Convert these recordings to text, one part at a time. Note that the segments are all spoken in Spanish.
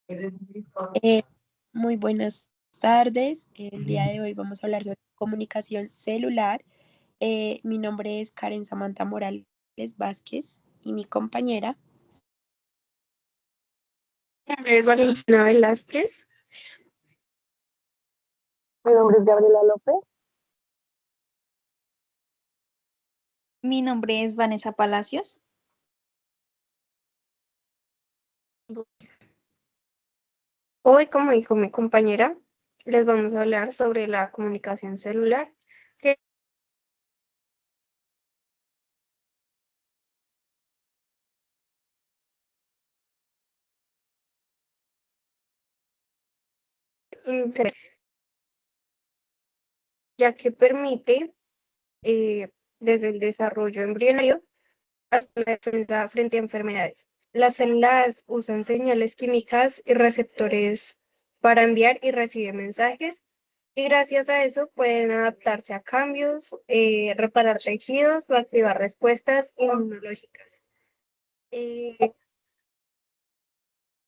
Eh, Muy buenas tardes. El día de hoy vamos a hablar sobre comunicación celular. Mi nombre es Karen Samantha Morales Vázquez y mi compañera. Mi nombre es Valentina Velázquez. Mi nombre es Gabriela López. Mi nombre es Vanessa Palacios. Hoy, como dijo mi compañera, les vamos a hablar sobre la comunicación celular, que ya que permite, desde el desarrollo embrionario hasta la defensa frente a enfermedades. Las células usan señales químicas y receptores para enviar y recibir mensajes, y gracias a eso pueden adaptarse a cambios, reparar tejidos o activar respuestas inmunológicas. Eh,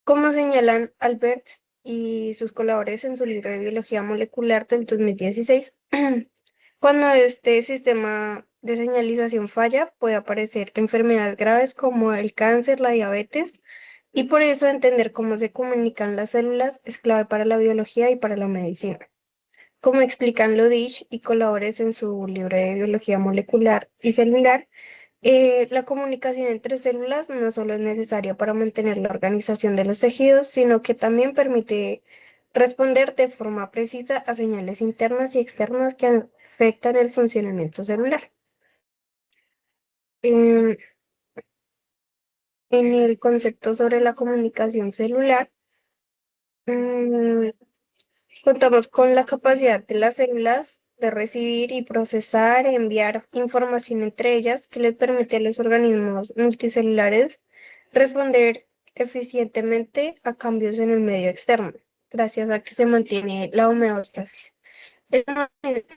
Como señalan Albert y sus colaboradores en su libro de biología molecular del 2016, cuando este sistema de señalización falla, puede aparecer enfermedades graves como el cáncer, la diabetes, y por eso entender cómo se comunican las células es clave para la biología y para la medicina. Como explican Lodich y colaboradores en su libro de biología molecular y celular, la comunicación entre células no solo es necesaria para mantener la organización de los tejidos, sino que también permite responder de forma precisa a señales internas y externas que afectan el funcionamiento celular. Em, en el concepto sobre la comunicación celular, mm, contamos con la capacidad de las células de recibir y procesar e enviar información entre ellas que les permite a los organismos multicelulares responder eficientemente a cambios en el medio externo, gracias a que se mantiene la homeostasis. En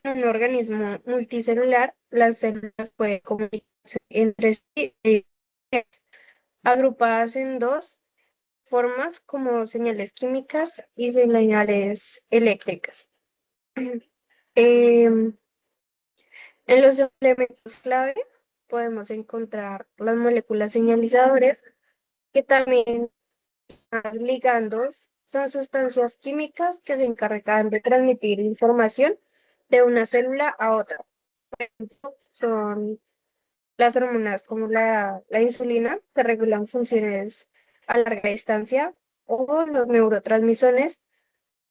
un organismo multicelular, las células pueden comunicarse entre sí, agrupadas en dos formas como señales químicas y señales eléctricas. Em, en los elementos clave podemos encontrar las moléculas señalizadoras, que también los ligandos son sustancias químicas que se encargan de transmitir información de una célula a otra. Son las hormonas como la insulina, que regulan funciones a larga distancia, o los neurotransmisores,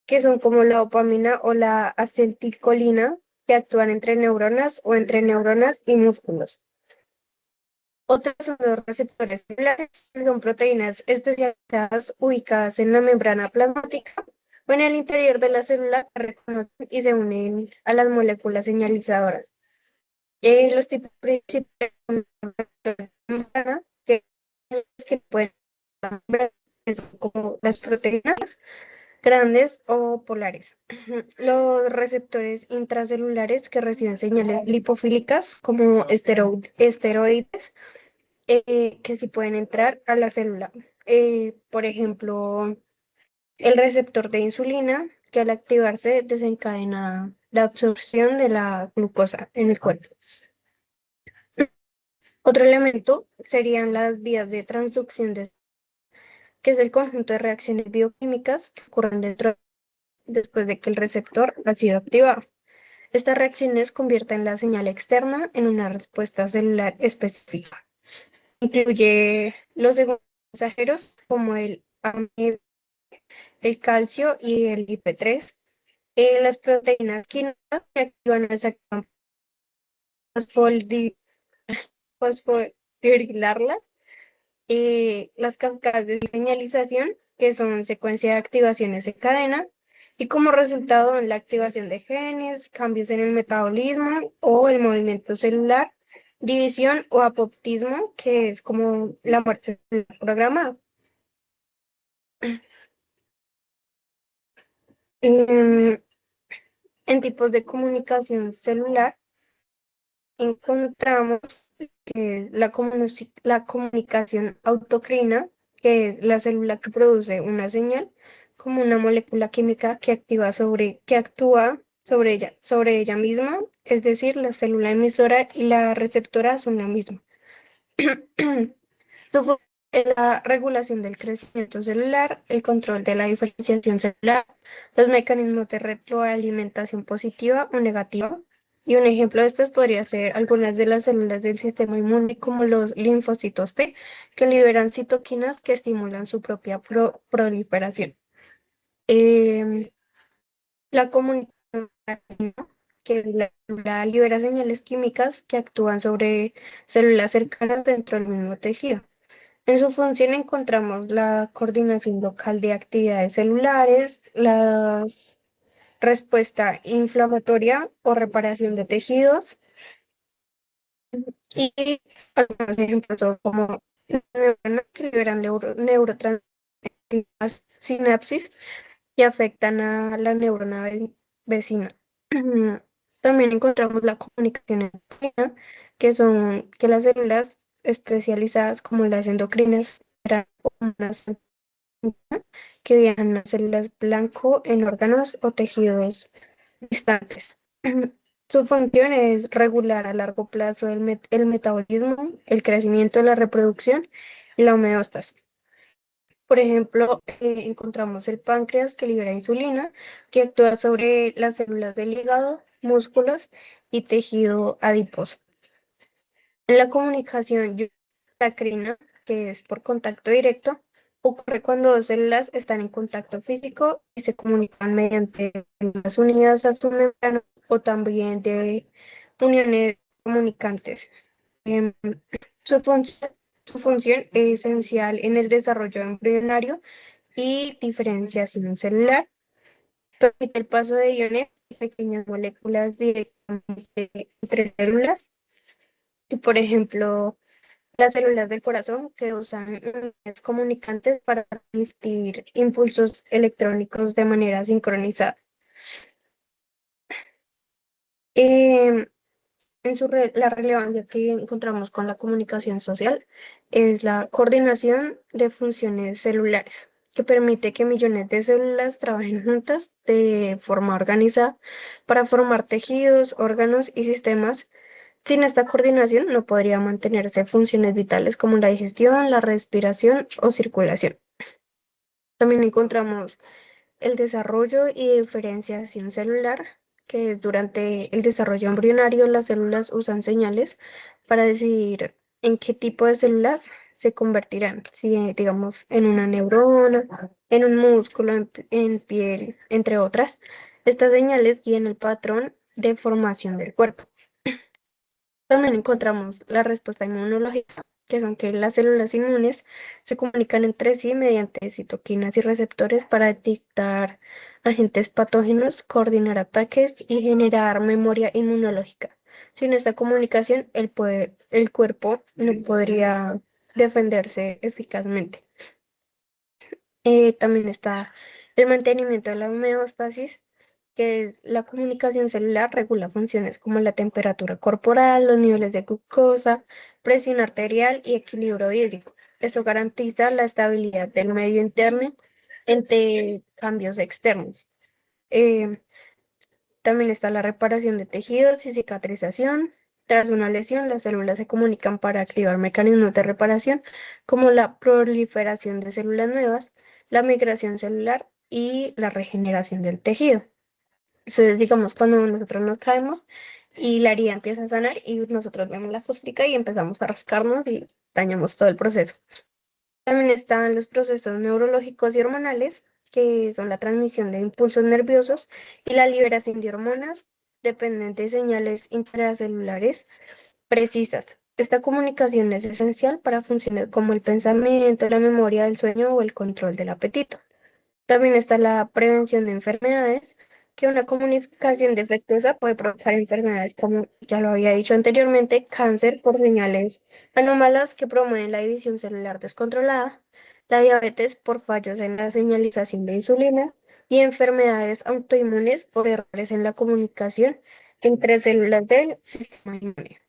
que son como la dopamina o la acetilcolina, que actúan entre neuronas o entre neuronas y músculos. Otros son los receptores celulares, que son proteínas especializadas ubicadas en la membrana plasmática o en el interior de la célula, que reconocen y se unen a las moléculas señalizadoras. Los tipos principales son receptores de membrana, que pueden ser como las proteínas grandes o polares. Los receptores intracelulares, que reciben señales lipofílicas como esteroides, que sí pueden entrar a la célula. Por ejemplo, el receptor de insulina, que al activarse desencadena la absorción de la glucosa en el cuerpo. Otro elemento serían las vías de transducción, que es el conjunto de reacciones bioquímicas que ocurren después de que el receptor ha sido activado. Estas reacciones convierten la señal externa en una respuesta celular específica. Incluye los segundos mensajeros como el AMP, el calcio y el IP3. Las proteínas químicas que activan el sector fosforilarlas, las cascadas de señalización, que son secuencia de activaciones en cadena, y como resultado en la activación de genes, cambios en el metabolismo o el movimiento celular, división o apoptismo, que es como la muerte programada. En, en tipos de comunicación celular encontramos que la comunicación autocrina, que es la célula que produce una señal, como una molécula química que actúa sobre ella misma, es decir, la célula emisora y la receptora son la misma. Su función es la regulación del crecimiento celular, el control de la diferenciación celular, los mecanismos de retroalimentación positiva o negativa. Y un ejemplo de estos podría ser algunas de las células del sistema inmune, como los linfocitos T, que liberan citoquinas que estimulan su propia proliferación. Em, la comunicación, que la célula libera señales químicas que actúan sobre células cercanas dentro del mismo tejido. En su función encontramos la coordinación local de actividades celulares, la respuesta inflamatoria o reparación de tejidos y algunos ejemplos son como las neuronas que liberan neurotransmisores, sinapsis que afectan a la neurona vecina. También encontramos la comunicación endocrina, que las células especializadas como las endocrinas generan unas que viajan a células blanco en órganos o tejidos distantes. Su función es regular a largo plazo el metabolismo, el crecimiento, la reproducción y la homeostasis. Por ejemplo, encontramos el páncreas que libera insulina, que actúa sobre las células del hígado, músculos y tejido adiposo. En la comunicación sacrina, que es por contacto directo, ocurre cuando dos células están en contacto físico y se comunican mediante células unidas a su membrana o también de uniones comunicantes. Em, su función es esencial en el desarrollo embrionario y diferenciación celular. Permite el paso de iones y pequeñas moléculas directamente entre células. Y, por ejemplo, las células del corazón que usan unidades comunicantes para transmitir impulsos electrónicos de manera sincronizada. Em, la relevancia que encontramos con la comunicación social es la coordinación de funciones celulares, que permite que millones de células trabajen juntas de forma organizada para formar tejidos, órganos y sistemas. Sin esta coordinación no podría mantenerse funciones vitales como la digestión, la respiración o circulación. También encontramos el desarrollo y diferenciación celular, que es durante el desarrollo embrionario las células usan señales para decidir en qué tipo de células se convertirán, si digamos en una neurona, en un músculo, en piel, entre otras. Estas señales guían el patrón de formación del cuerpo. También encontramos la respuesta inmunológica, que son que las células inmunes se comunican entre sí mediante citoquinas y receptores para detectar agentes patógenos, coordinar ataques y generar memoria inmunológica. Sin esta comunicación, el cuerpo no podría defenderse eficazmente. También está el mantenimiento de la homeostasis, que la comunicación celular regula funciones como la temperatura corporal, los niveles de glucosa, presión arterial y equilibrio hídrico. Esto garantiza la estabilidad del medio interno ante cambios externos. Eh, También está la reparación de tejidos y cicatrización. Tras una lesión, las células se comunican para activar mecanismos de reparación como la proliferación de células nuevas, la migración celular y la regeneración del tejido. Entonces, digamos, cuando nosotros nos caemos y la herida empieza a sanar y nosotros vemos la costrica y empezamos a rascarnos y dañamos todo el proceso. También están los procesos neurológicos y hormonales, que son la transmisión de impulsos nerviosos y la liberación de hormonas dependientes de señales intracelulares precisas. Esta comunicación es esencial para funciones como el pensamiento, la memoria del sueño o el control del apetito. También está la prevención de enfermedades, que una comunicación defectuosa puede provocar enfermedades como ya lo había dicho anteriormente, cáncer por señales anómalas que promueven la división celular descontrolada, la diabetes por fallos en la señalización de insulina y enfermedades autoinmunes por errores en la comunicación entre células del sistema inmune.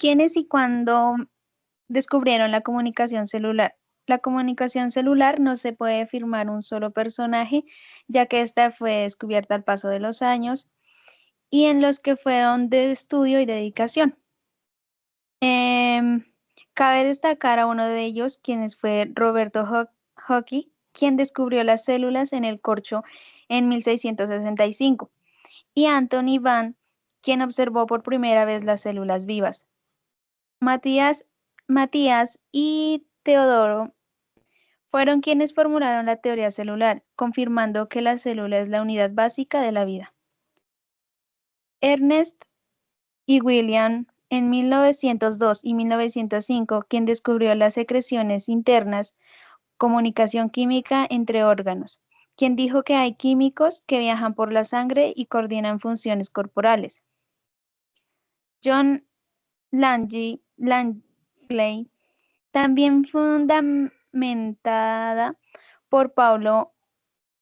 ¿Quiénes y cuándo descubrieron la comunicación celular? La comunicación celular no se puede firmar un solo personaje, ya que esta fue descubierta al paso de los años y en los que fueron de estudio y dedicación. Em, Cabe destacar a uno de ellos, quien fue Roberto Hooke, quien descubrió las células en el corcho en 1665, y Anthony Van, quien observó por primera vez las células vivas. Matías, Matías y Teodoro fueron quienes formularon la teoría celular, confirmando que la célula es la unidad básica de la vida. Ernest y William en 1902 y 1905, quien descubrió las secreciones internas, comunicación química entre órganos, quien dijo que hay químicos que viajan por la sangre y coordinan funciones corporales. John Langley, también fundamentada por Paulo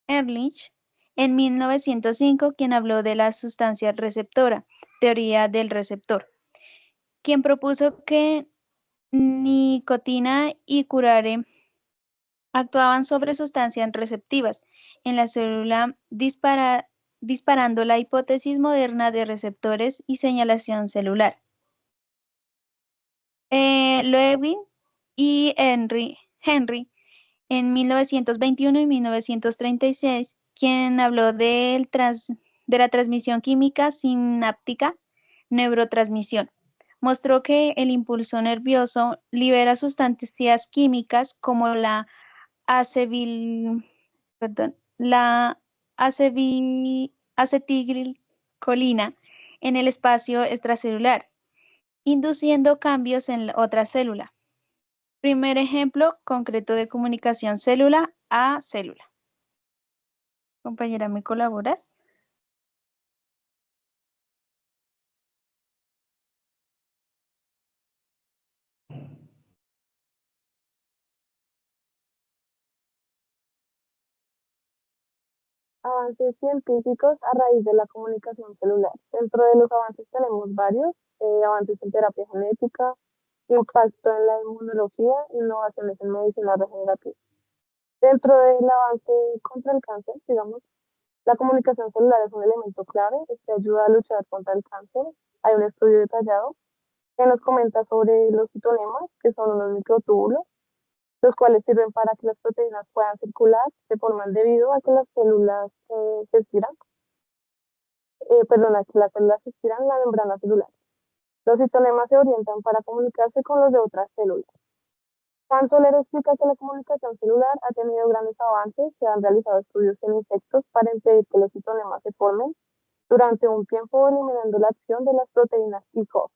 Ehrlich en 1905, quien habló de la sustancia receptora, teoría del receptor, quien propuso que nicotina y curare actuaban sobre sustancias receptivas en la célula, disparando la hipótesis moderna de receptores y señalación celular. Lewin y Henry en 1921 y 1936, quien habló de la transmisión química sináptica, neurotransmisión. Mostró que el impulso nervioso libera sustancias químicas como acetil- la acetilcolina en el espacio extracelular, induciendo cambios en la otra célula. Primer ejemplo concreto de comunicación célula a célula. Compañera, ¿me colaboras? Avances científicos a raíz de la comunicación celular. Dentro de los avances tenemos varios, avances en terapia genética, impacto en la inmunología, innovaciones en medicina regenerativa. Dentro del avance contra el cáncer, digamos, la comunicación celular es un elemento clave, que ayuda a luchar contra el cáncer. Hay un estudio detallado que nos comenta sobre los citonemas, que son unos microtúbulos, los cuales sirven para que las proteínas puedan circular, se forman debido a que las células se estiran, perdona, que las células se estiran la membrana celular. Los citonemas se orientan para comunicarse con los de otras células. Juan Soler explica que la comunicación celular ha tenido grandes avances, se han realizado estudios en insectos para impedir que los citonemas se formen durante un tiempo, eliminando la acción de las proteínas ICOF.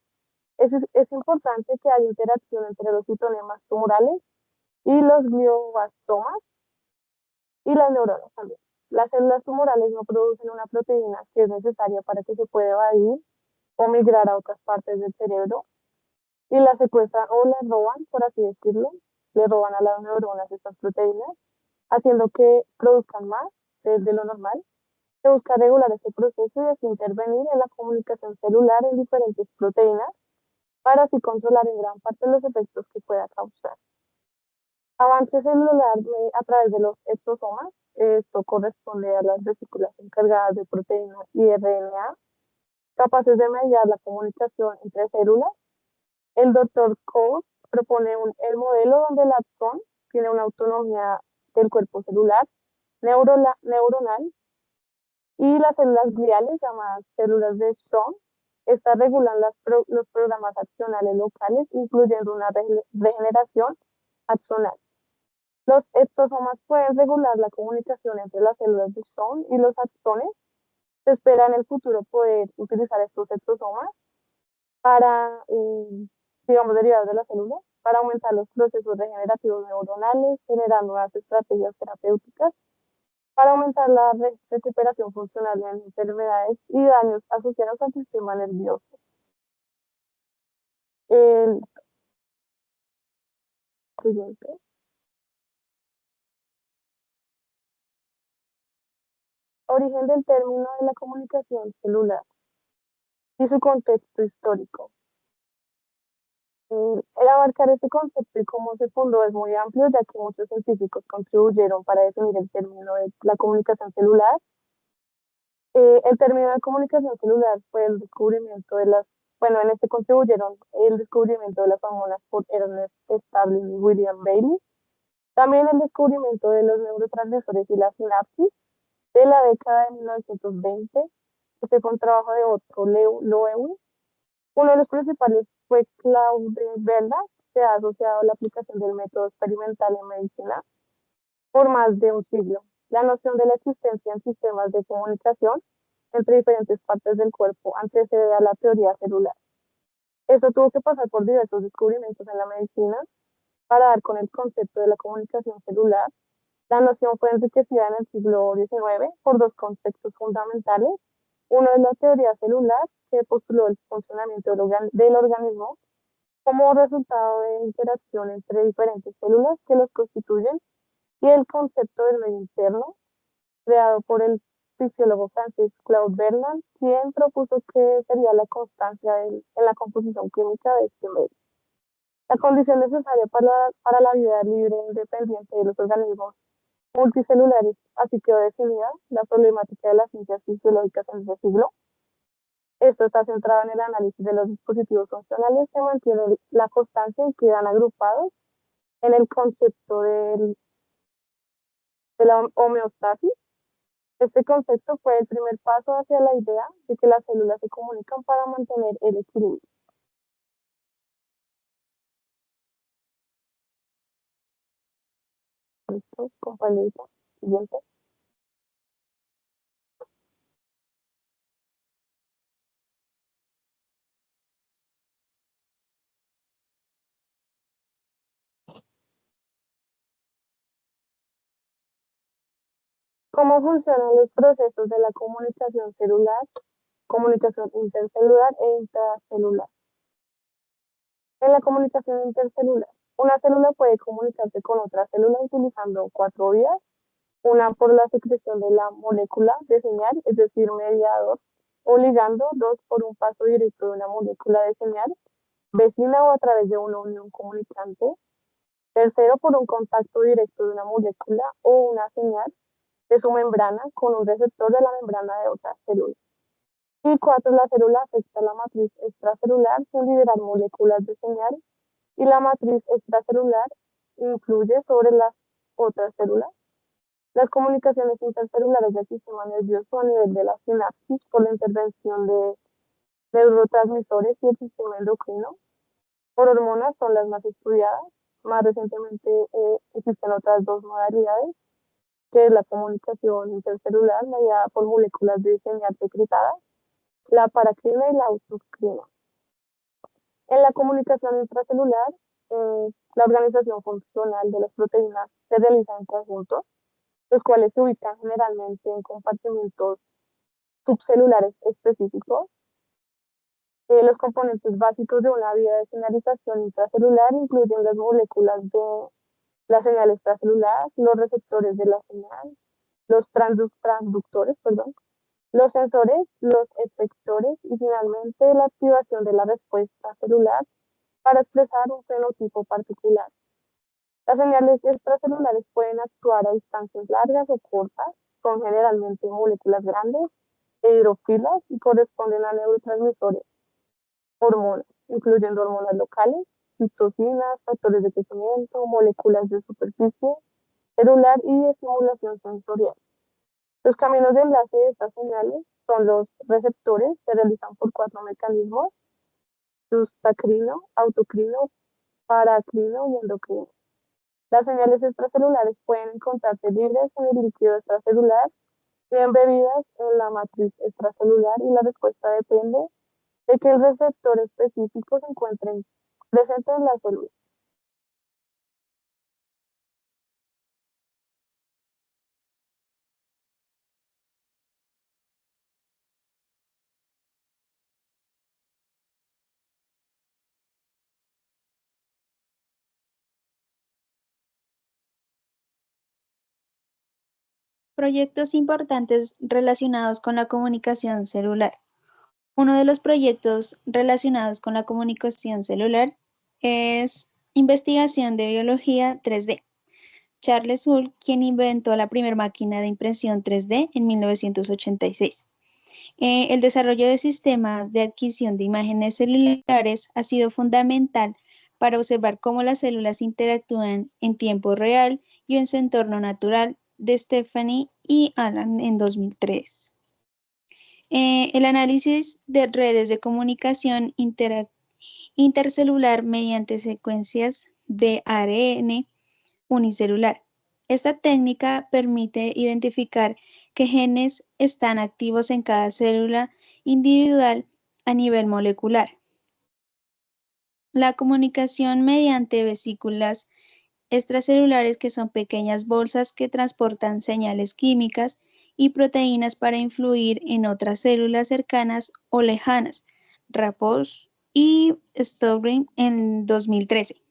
Es importante que haya interacción entre los citonemas tumorales y los glioblastomas y las neuronas también. Las células tumorales no producen una proteína que es necesaria para que se pueda evadir o migrar a otras partes del cerebro y las secuestran o las roban, por así decirlo, le roban a las neuronas estas proteínas, haciendo que produzcan más de lo normal. Se busca regular este proceso y así intervenir en la comunicación celular en diferentes proteínas para así controlar en gran parte los efectos que pueda causar. Avance celular a través de los exosomas. Esto corresponde a las vesículas encargadas de proteínas y RNA, capaces de mediar la comunicación entre células. El doctor Coase propone el modelo donde el axón tiene una autonomía del cuerpo celular neuronal y las células gliales, llamadas células de Schwann, estas regulan los programas axonales locales, incluyendo una regeneración axonal. Los exosomas pueden regular la comunicación entre las células de Schwann y los axones. Se espera en el futuro poder utilizar estos exosomas para, digamos, derivados de las células, para aumentar los procesos regenerativos neuronales, generar nuevas estrategias terapéuticas, para aumentar la recuperación funcional en enfermedades y daños asociados al sistema nervioso. El siguiente. Origen del término de la comunicación celular y su contexto histórico. El abarcar este concepto y cómo se fundó es muy amplio, ya que muchos científicos contribuyeron para definir el término de la comunicación celular. El término de comunicación celular fue el descubrimiento de las, bueno, en este contribuyeron el descubrimiento de las hormonas por Ernest Starling y William Bailey, también el descubrimiento de los neurotransmisores y la sinapsis de la década de 1920. Este fue un trabajo de Otto Loewi. Uno de los principales fue Claude Bernard, que ha asociado la aplicación del método experimental en medicina por más de un siglo. La noción de la existencia en sistemas de comunicación entre diferentes partes del cuerpo antecede a la teoría celular. Esto tuvo que pasar por diversos descubrimientos en la medicina para dar con el concepto de la comunicación celular. La noción fue enriquecida en el siglo XIX por dos conceptos fundamentales. Uno es la teoría celular, que postuló el funcionamiento del organismo como resultado de interacción entre diferentes células que los constituyen, y el concepto del medio interno, creado por el fisiólogo francés Claude Bernard, quien propuso que sería la constancia en la composición química de este medio. La condición necesaria para la vida libre e independiente de los organismos multicelulares. Así quedó definida la problemática de las ciencias fisiológicas en ese siglo. Esto está centrado en el análisis de los dispositivos funcionales que mantienen la constancia y quedan agrupados en el concepto de la homeostasis. Este concepto fue el primer paso hacia la idea de que las células se comunican para mantener el equilibrio. Listo, compañerita. Siguiente. ¿Cómo funcionan los procesos de la comunicación celular, comunicación intercelular e intracelular? En la comunicación intercelular, una célula puede comunicarse con otra célula utilizando cuatro vías: una por la secreción de la molécula de señal, es decir, mediador o ligando; dos, por un paso directo de una molécula de señal vecina o a través de una unión comunicante; tercero, por un contacto directo de una molécula o una señal de su membrana con un receptor de la membrana de otra célula; y cuatro, la célula afecta la matriz extracelular sin liberar moléculas de señal, y la matriz extracelular influye sobre las otras células. Las comunicaciones intercelulares del sistema nervioso a nivel de la sinapsis por la intervención de neurotransmisores y el sistema endocrino por hormonas son las más estudiadas. Más recientemente existen otras dos modalidades, que es la comunicación intercelular mediada por moléculas de señal secretada, la paracrina y la autocrina. En la comunicación intracelular, la organización funcional de las proteínas se realiza en conjuntos, los cuales se ubican generalmente en compartimentos subcelulares específicos. Los componentes básicos de una vía de señalización intracelular incluyen las moléculas de la señal extracelular, los receptores de la señal, los transductores, perdón, los sensores, los efectores y finalmente la activación de la respuesta celular para expresar un fenotipo particular. Las señales extracelulares pueden actuar a distancias largas o cortas, son generalmente moléculas grandes e hidrófilas y corresponden a neurotransmisores, hormonas, incluyendo hormonas locales, citocinas, factores de crecimiento, moléculas de superficie celular y de estimulación sensorial. Los caminos de enlace de estas señales son los receptores, se realizan por cuatro mecanismos: sustacrino, autocrino, paracrino y endocrino. Las señales extracelulares pueden encontrarse libres en el líquido extracelular y embebidas en la matriz extracelular, y la respuesta depende de que el receptor específico se encuentre presente en la célula. Proyectos importantes relacionados con la comunicación celular. Uno de los proyectos relacionados con la comunicación celular es investigación de biología 3D. Charles Hull, quien inventó la primera máquina de impresión 3D en 1986. El desarrollo de sistemas de adquisición de imágenes celulares ha sido fundamental para observar cómo las células interactúan en tiempo real y en su entorno natural, de Stephanie y Alan en 2003. El análisis de redes de comunicación intercelular mediante secuencias de ARN unicelular. Esta técnica permite identificar qué genes están activos en cada célula individual a nivel molecular. La comunicación mediante vesículas extracelulares, que son pequeñas bolsas que transportan señales químicas y proteínas para influir en otras células cercanas o lejanas. Rapos y Stobring en 2013.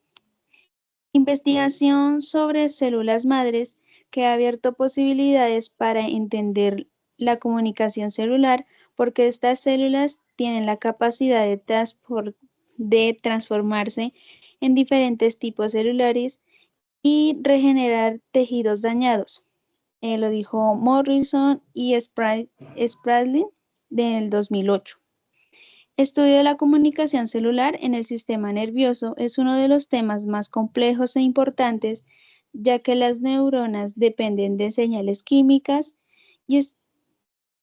Investigación sobre células madres, que ha abierto posibilidades para entender la comunicación celular, porque estas células tienen la capacidad de transformarse en diferentes tipos celulares y regenerar tejidos dañados. Lo dijo Morrison y Spradlin del 2008. Estudio de la comunicación celular en el sistema nervioso es uno de los temas más complejos e importantes, ya que las neuronas dependen de señales químicas y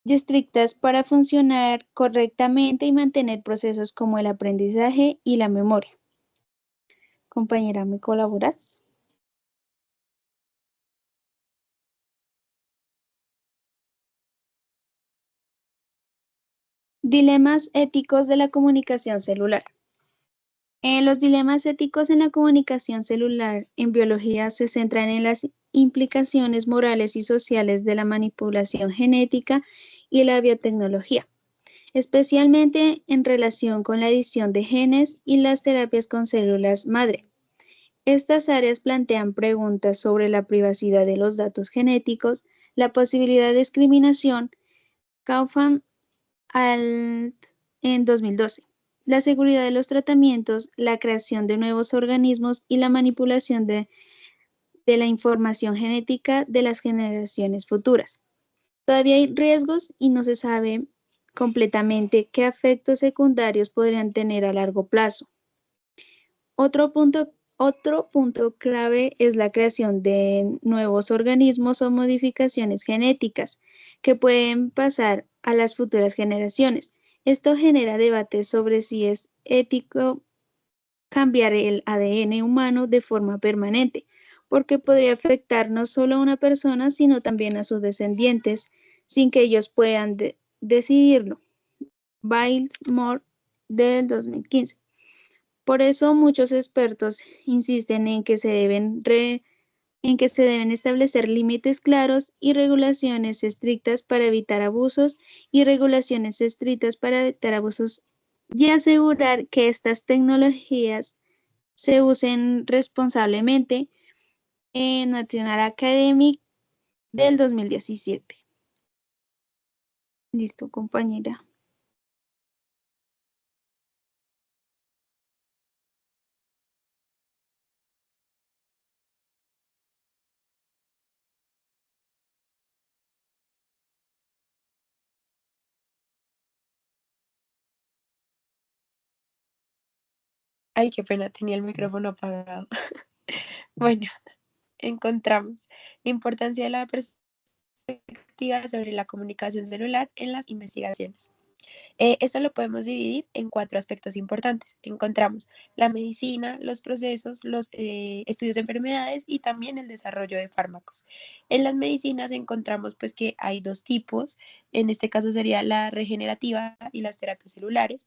estrictas para funcionar correctamente y mantener procesos como el aprendizaje y la memoria. Compañera, ¿me colaboras? Dilemas éticos de la comunicación celular. Los dilemas éticos en la comunicación celular en biología se centran en las implicaciones morales y sociales de la manipulación genética y la biotecnología, especialmente en relación con la edición de genes y las terapias con células madre. Estas áreas plantean preguntas sobre la privacidad de los datos genéticos, la posibilidad de discriminación. Kaufman en 2012. La seguridad de los tratamientos, la creación de nuevos organismos y la manipulación de la información genética de las generaciones futuras. Todavía hay riesgos y no se sabe completamente qué efectos secundarios podrían tener a largo plazo. Otro punto clave es la creación de nuevos organismos o modificaciones genéticas que pueden pasar a las futuras generaciones. Esto genera debates sobre si es ético cambiar el ADN humano de forma permanente, porque podría afectar no solo a una persona, sino también a sus descendientes, sin que ellos puedan decidirlo. Biltmore del 2015. Por eso muchos expertos insisten en que se deben establecer límites claros y regulaciones estrictas para evitar abusos y asegurar que estas tecnologías se usen responsablemente. En National Academic del 2017. Listo, compañera. Ay, qué pena, tenía el micrófono apagado. Bueno, encontramos importancia de la perspectiva sobre la comunicación celular en las investigaciones. Esto lo podemos dividir en 4 aspectos importantes. Encontramos la medicina, los procesos, los estudios de enfermedades y también el desarrollo de fármacos. En las medicinas encontramos pues que hay 2 tipos, en este caso sería la regenerativa y las terapias celulares.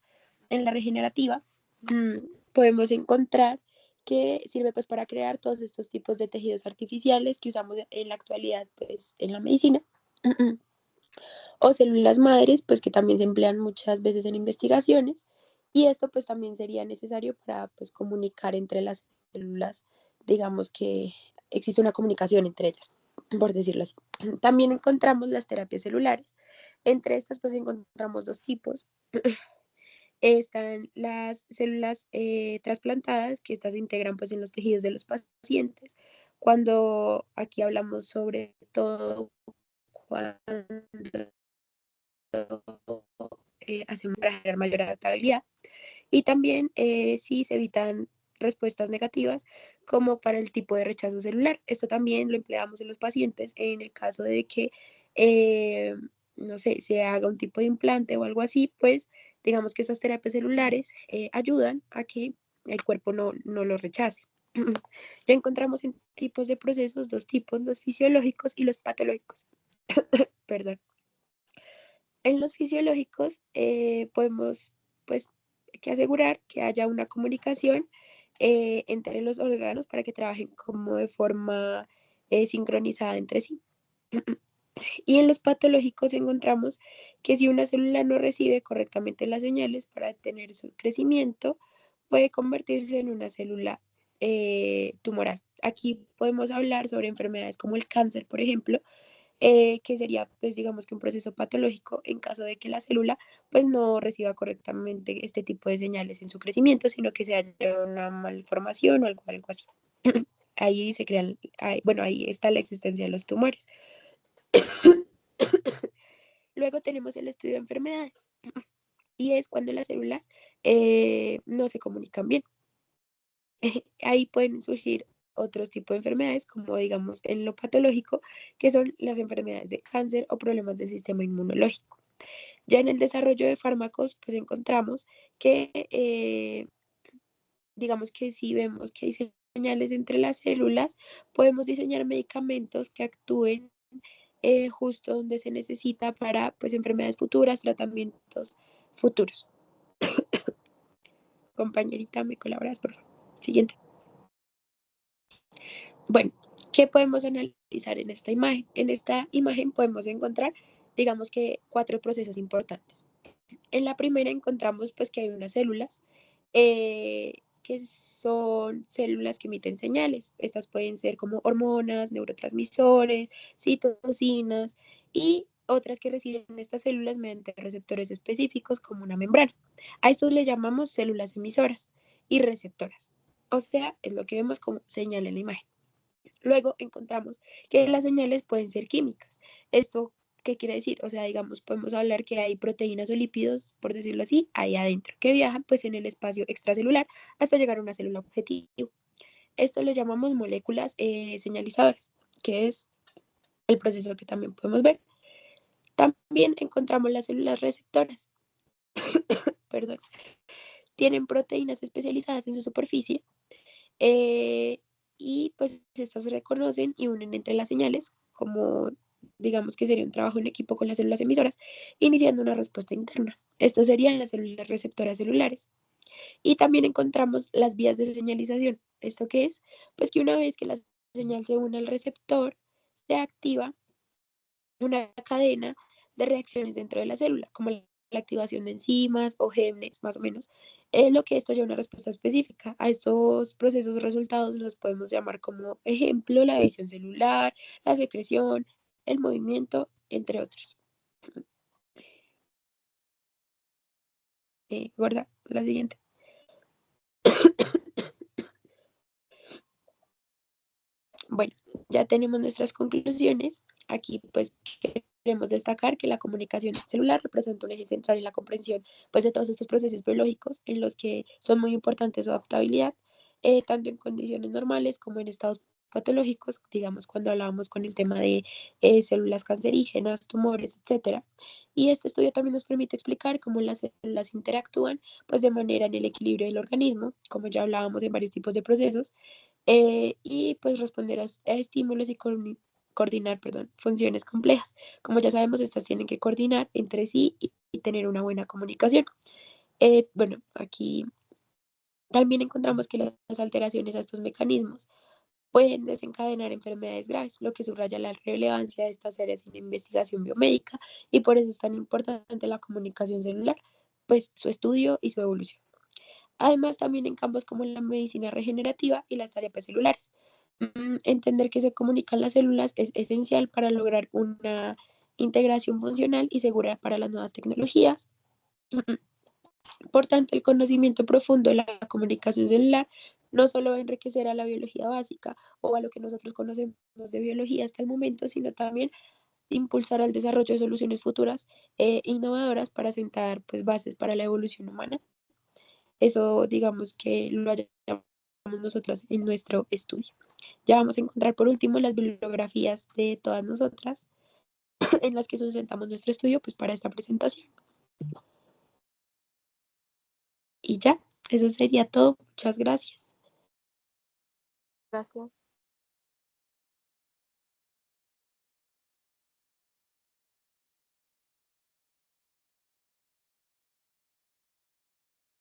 En la regenerativa podemos encontrar que sirve pues para crear todos estos tipos de tejidos artificiales que usamos en la actualidad pues en la medicina. O células madres, pues que también se emplean muchas veces en investigaciones, y esto pues también sería necesario para pues comunicar entre las células, digamos que existe una comunicación entre ellas, por decirlo así. También encontramos las terapias celulares. Entre estas pues encontramos 2 tipos, Están las células trasplantadas, que estas se integran pues en los tejidos de los pacientes. Cuando aquí hablamos sobre todo cuando hacemos para generar mayor adaptabilidad. Y también si se evitan respuestas negativas como para el tipo de rechazo celular. Esto también lo empleamos en los pacientes en el caso de que, no sé, se haga un tipo de implante o algo así, pues digamos que estas terapias celulares ayudan a que el cuerpo no lo rechace. Ya encontramos en tipos de procesos dos tipos, los fisiológicos y los patológicos. Perdón. En los fisiológicos podemos pues que asegurar que haya una comunicación entre los órganos para que trabajen como de forma sincronizada entre sí. Y en los patológicos encontramos que si una célula no recibe correctamente las señales para detener su crecimiento, puede convertirse en una célula tumoral. Aquí podemos hablar sobre enfermedades como el cáncer, por ejemplo, que sería, pues digamos que un proceso patológico en caso de que la célula pues no reciba correctamente este tipo de señales en su crecimiento, sino que se haya una malformación o algo así. Ahí se crean, bueno, ahí está la existencia de los tumores. Luego tenemos el estudio de enfermedades y es cuando las células no se comunican bien. Ahí pueden surgir otros tipos de enfermedades, como digamos en lo patológico, que son las enfermedades de cáncer o problemas del sistema inmunológico. Ya en el desarrollo de fármacos, pues encontramos que, digamos que si vemos que hay señales entre las células, podemos diseñar medicamentos que actúen justo donde se necesita para pues, enfermedades futuras, tratamientos futuros. Compañerita, ¿me colaboras, por favor? Siguiente. Bueno, ¿qué podemos analizar en esta imagen? En esta imagen podemos encontrar, digamos que 4 procesos importantes. En la primera encontramos pues que hay unas células que son células que emiten señales. Estas pueden ser como hormonas, neurotransmisores, citocinas y otras que reciben estas células mediante receptores específicos como una membrana. A estos le llamamos células emisoras y receptoras. O sea, es lo que vemos como señal en la imagen. Luego encontramos que las señales pueden ser químicas. Esto, ¿qué quiere decir? O sea, digamos, podemos hablar que hay proteínas o lípidos, por decirlo así, ahí adentro, que viajan pues en el espacio extracelular hasta llegar a una célula objetivo. Esto lo llamamos moléculas señalizadoras, que es el proceso que también podemos ver. También encontramos las células receptoras. Perdón. Tienen proteínas especializadas en su superficie y pues estas se reconocen y unen entre las señales, como digamos que sería un trabajo en equipo con las células emisoras, iniciando una respuesta interna. Esto serían las células receptoras celulares. Y también encontramos las vías de señalización. ¿Esto qué es? Pues que una vez que la señal se une al receptor, se activa una cadena de reacciones dentro de la célula, como la activación de enzimas o genes, más o menos, lo que esto lleva a una respuesta específica. A estos procesos resultados los podemos llamar como ejemplo la división celular, la secreción, el movimiento, entre otros. Guarda la siguiente. Bueno, ya tenemos nuestras conclusiones. Aquí pues queremos destacar que la comunicación celular representa un eje central en la comprensión pues, de todos estos procesos biológicos en los que son muy importantes su adaptabilidad, tanto en condiciones normales como en estados patológicos, digamos cuando hablábamos con el tema de células cancerígenas, tumores, etcétera. Y este estudio también nos permite explicar cómo las células interactúan pues de manera en el equilibrio del organismo, como ya hablábamos en varios tipos de procesos, y pues responder a estímulos y coordinar, perdón, funciones complejas. Como ya sabemos, estas tienen que coordinar entre sí y tener una buena comunicación. Bueno, aquí también encontramos que las alteraciones a estos mecanismos pueden desencadenar enfermedades graves, lo que subraya la relevancia de estas áreas en investigación biomédica y por eso es tan importante la comunicación celular, pues su estudio y su evolución. Además, también en campos como la medicina regenerativa y las terapias celulares. Entender que se comunican las células es esencial para lograr una integración funcional y segura para las nuevas tecnologías. Por tanto, el conocimiento profundo de la comunicación celular no solo va a enriquecer a la biología básica o a lo que nosotros conocemos de biología hasta el momento, sino también impulsar el desarrollo de soluciones futuras innovadoras para sentar pues, bases para la evolución humana. Eso digamos que lo hallamos nosotros en nuestro estudio. Ya vamos a encontrar por último las bibliografías de todas nosotras en las que sustentamos nuestro estudio pues para esta presentación. Y ya, eso sería todo. Muchas gracias. Gracias.